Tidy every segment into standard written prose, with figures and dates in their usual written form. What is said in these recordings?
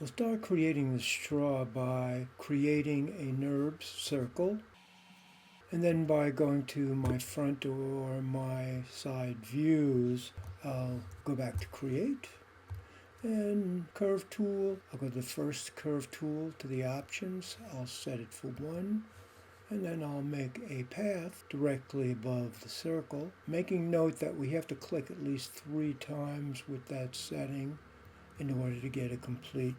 We'll start creating the straw by creating a NURBS circle, and then by going to my front or my side views, I'll go back to create, and curve tool, I'll go to the first curve tool to the options, I'll set it for 1, and then I'll make a path directly above the circle, making note that we have to click at least 3 times with that setting in order to get a complete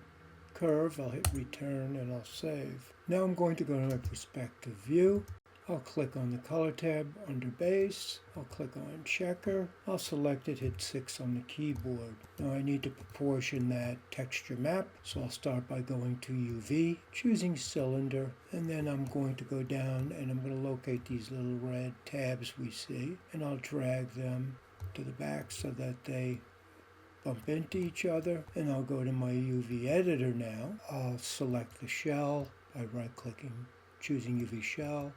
curve. I'll hit return and I'll save. Now I'm going to go to my perspective view. I'll click on the color tab under base. I'll click on checker. I'll select it, hit 6 on the keyboard. Now I need to proportion that texture map, so I'll start by going to UV, choosing cylinder, and then I'm going to go down and I'm going to locate these little red tabs we see, and I'll drag them to the back so that they bump into each other. And I'll go to my UV editor now. I'll select the shell by right-clicking, choosing UV shell.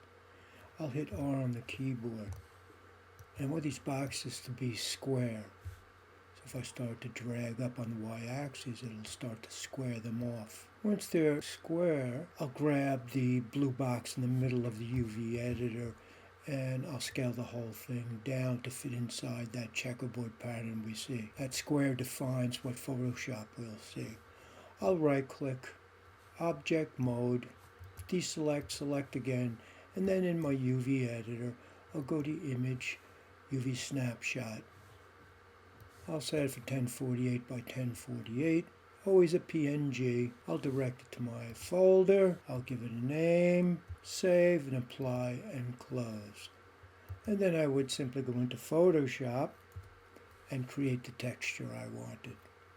I'll hit R on the keyboard. And I want these boxes to be square. So if I start to drag up on the y-axis, it'll start to square them off. Once they're square, I'll grab the blue box in the middle of the UV editor and I'll scale the whole thing down to fit inside that checkerboard pattern we see. That square defines what Photoshop will see. I'll right-click, Object Mode, deselect, select again, and then in my UV editor, I'll go to Image, UV Snapshot. I'll set it for 1048 by 1048, always a PNG. I'll direct it to my folder, I'll give it a name, save and apply and close. And then I would simply go into Photoshop and create the texture I wanted.